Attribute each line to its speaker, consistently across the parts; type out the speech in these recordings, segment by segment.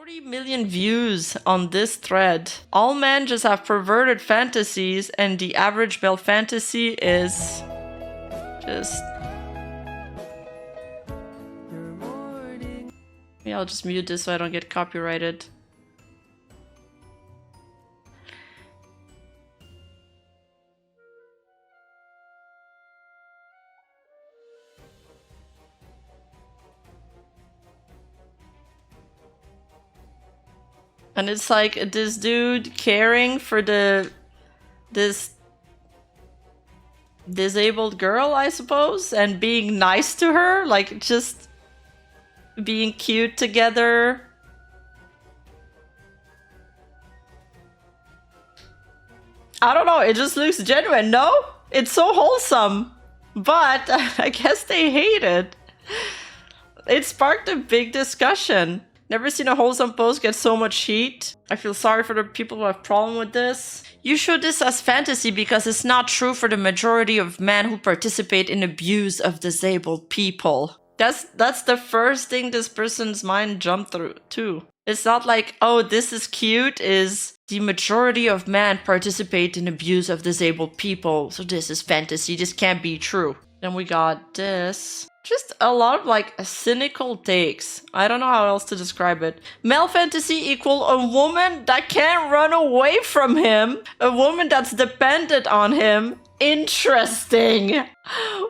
Speaker 1: 40 million views on this thread. All men just have perverted fantasies, and the average male fantasy is just... Maybe I'll just mute this so I don't get copyrighted. And it's like this dude caring for this disabled girl, I suppose, and being nice to her, like just being cute together. I don't know, it just looks genuine, no? It's so wholesome, but I guess they hate it. It sparked a big discussion. Never seen a wholesome post get so much heat. I feel sorry for the people who have problem with this. You show this as fantasy because it's not true for the majority of men who participate in abuse of disabled people. That's the first thing this person's mind jumped through too. It's not like, oh, this is cute, is the majority of men participate in abuse of disabled people, so this is fantasy, this can't be true. Then we got this. Just a lot of like cynical takes. I don't know how else to describe it. Male fantasy equal a woman that can't run away from him. A woman that's dependent on him. Interesting.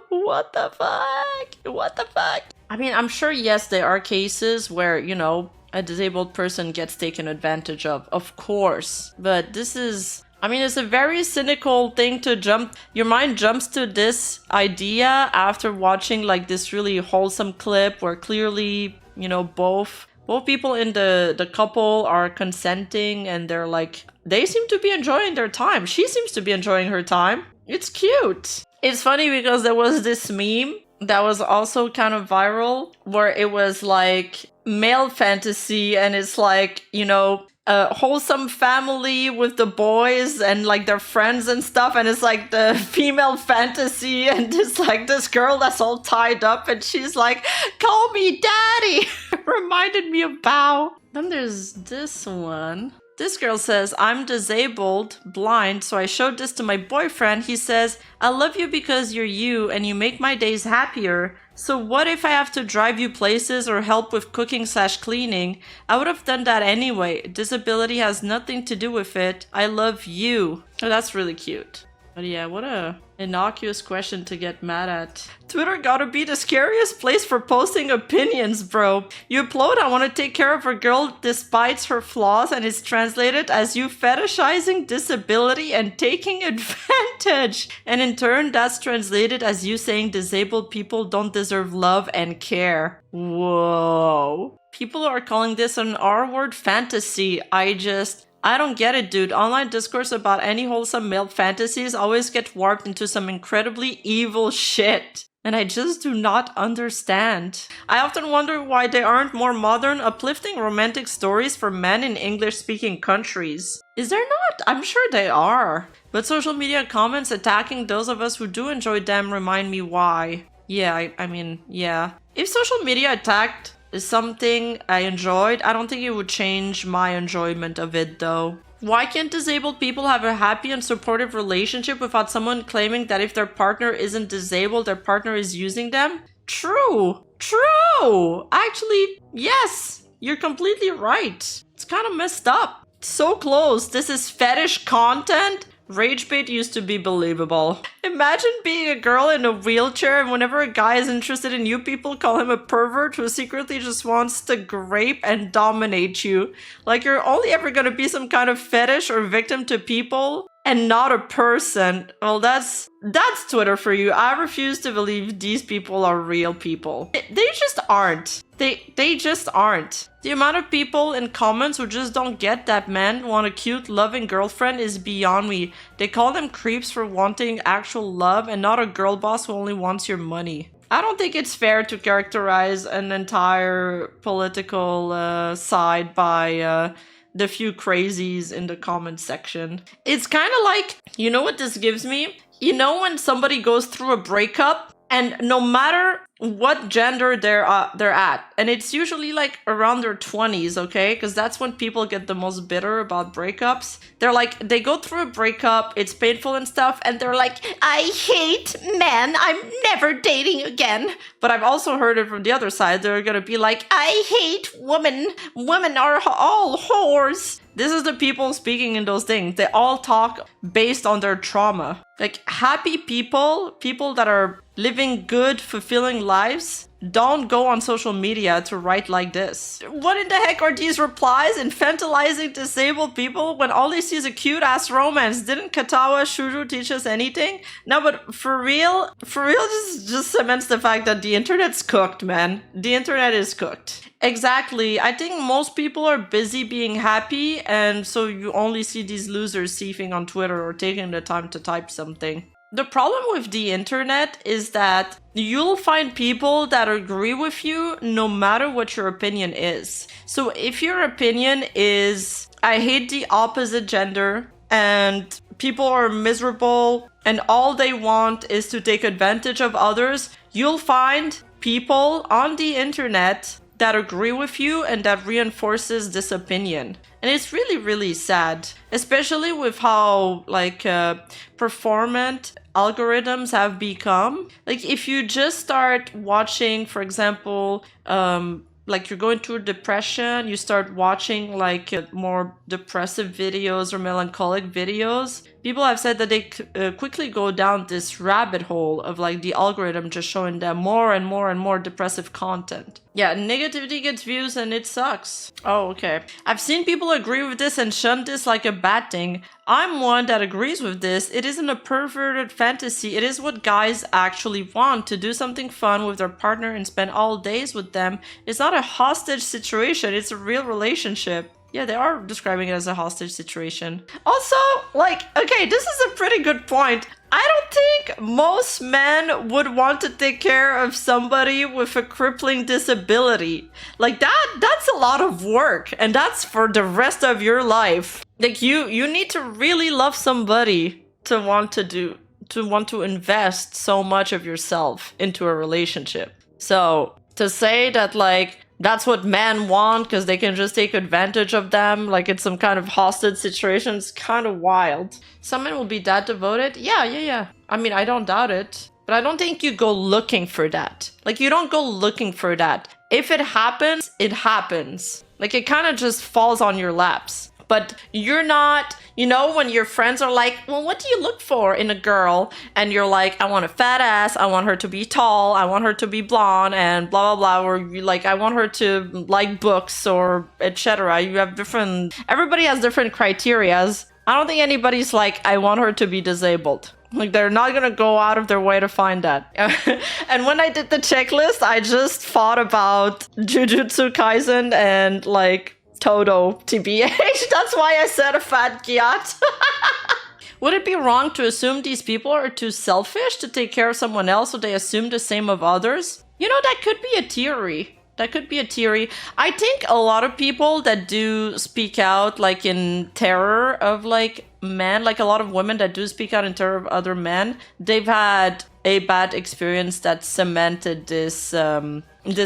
Speaker 1: What the fuck? What the fuck? I mean, I'm sure, yes, there are cases where, you know, a disabled person gets taken advantage of course. But this is... I mean, it's a very cynical thing to jump. Your mind jumps to this idea after watching like this really wholesome clip where clearly, you know, both people in the couple are consenting and they're like, they seem to be enjoying their time. She seems to be enjoying her time. It's cute. It's funny because there was this meme that was also kind of viral where it was like male fantasy and it's like, you know, a wholesome family with the boys and like their friends and stuff, and it's like the female fantasy and it's like this girl that's all tied up and she's like, call me daddy. Reminded me of Bao. Then there's this one. This girl says, I'm disabled, blind, so I showed this to my boyfriend. He says, I love you because you're you and you make my days happier. So what if I have to drive you places or help with cooking/cleaning? I would have done that anyway. Disability has nothing to do with it. I love you. Oh, that's really cute. But yeah, what a innocuous question to get mad at. Twitter gotta be the scariest place for posting opinions, bro. You upload, I want to take care of a girl despite her flaws, and it's translated as you fetishizing disability and taking advantage. And in turn, that's translated as you saying disabled people don't deserve love and care. Whoa. People are calling this an R-word fantasy. I don't get it, dude. Online discourse about any wholesome male fantasies always get warped into some incredibly evil shit. And I just do not understand. I often wonder why there aren't more modern, uplifting romantic stories for men in English-speaking countries. Is there not? I'm sure they are. But social media comments attacking those of us who do enjoy them remind me why. Yeah, I mean, yeah. If social media attacked is something I enjoyed, I don't think it would change my enjoyment of it though. Why can't disabled people have a happy and supportive relationship without someone claiming that if their partner isn't disabled, their partner is using them? True. True. Actually, yes. You're completely right. It's kind of messed up. So close. This is fetish content? Rage bait used to be believable. Imagine being a girl in a wheelchair and whenever a guy is interested in you, people call him a pervert who secretly just wants to grape and dominate you. Like you're only ever gonna be some kind of fetish or victim to people and not a person. Well, that's Twitter for you. I refuse to believe these people are real people. They just aren't. They just aren't. The amount of people in comments who just don't get that men want a cute, loving girlfriend is beyond me. They call them creeps for wanting actual love and not a girl boss who only wants your money. I don't think it's fair to characterize an entire political side by the few crazies in the comment section. It's kind of like, you know what this gives me? You know when somebody goes through a breakup and no matter what gender they're at, and it's usually like around their 20s, okay? Because that's when people get the most bitter about breakups. They're like, they go through a breakup, it's painful and stuff, and they're like, I hate men, I'm never dating again. But I've also heard it from the other side. They're gonna be like, I hate women are all whores. This is the people speaking in those things. They all talk based on their trauma. Like, happy people that are living good, fulfilling lives, don't go on social media to write like this. What in the heck are these replies infantilizing disabled people when all they see is a cute-ass romance? Didn't Katawa Shuru teach us anything? No, but for real, this just cements the fact that the internet's cooked, man. The internet is cooked. Exactly. I think most people are busy being happy, and so you only see these losers seething on Twitter or taking the time to type something. The problem with the internet is that you'll find people that agree with you no matter what your opinion is. So if your opinion is, I hate the opposite gender, and people are miserable, and all they want is to take advantage of others, you'll find people on the internet that agree with you and that reinforces this opinion. And it's really, really sad, especially with how performant algorithms have become. Like, if you just start watching, for example, like you're going through depression, you start watching like more depressive videos or melancholic videos. People have said that they quickly go down this rabbit hole of like the algorithm just showing them more and more and more depressive content. Yeah, negativity gets views and it sucks. Oh, okay. I've seen people agree with this and shun this like a bad thing. I'm one that agrees with this. It isn't a perverted fantasy. It is what guys actually want, to do something fun with their partner and spend all days with them. It's not a hostage situation. It's a real relationship. Yeah, they are describing it as a hostage situation. Also, like, okay, this is a pretty good point. I don't think most men would want to take care of somebody with a crippling disability. Like, that's a lot of work, and that's for the rest of your life. Like, you need to really love somebody to want to invest so much of yourself into a relationship. So, to say that, like, that's what men want because they can just take advantage of them, like it's some kind of hostage situation, it's kind of wild. Some men will be that devoted. Yeah. I mean, I don't doubt it. But I don't think you go looking for that. Like, you don't go looking for that. If it happens, it happens. Like, it kind of just falls on your laps. But you're not, you know, when your friends are like, well, what do you look for in a girl? And you're like, I want a fat ass, I want her to be tall, I want her to be blonde, and blah, blah, blah. Or you like, I want her to like books or etc. You have different, everybody has different criterias. I don't think anybody's like, I want her to be disabled. Like, they're not gonna go out of their way to find that. And when I did the checklist, I just thought about Jujutsu Kaisen and like, Todo, TBH. That's why I said a fat gyat. Would it be wrong to assume these people are too selfish to take care of someone else, so they assume the same of others? You know, that could be a theory. I think a lot of people that do speak out, like, in terror of, like, men, like, a lot of women that do speak out in terror of other men, they've had a bad experience that cemented this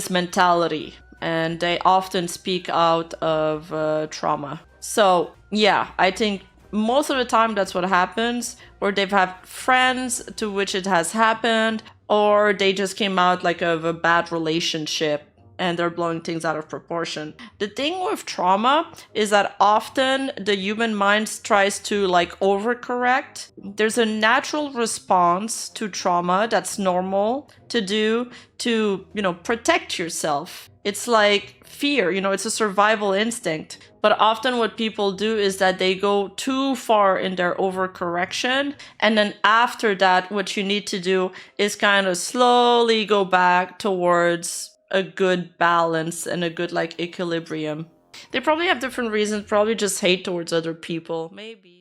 Speaker 1: mentality. And they often speak out of trauma. So, yeah, I think most of the time that's what happens. Or they've had friends to which it has happened. Or they just came out like of a bad relationship and they're blowing things out of proportion. The thing with trauma is that often the human mind tries to like overcorrect. There's a natural response to trauma that's normal to do to, you know, protect yourself. It's like fear, you know, it's a survival instinct. But often what people do is that they go too far in their overcorrection. And then after that, what you need to do is kind of slowly go back towards a good balance and a good like equilibrium. They probably have different reasons, probably just hate towards other people, maybe.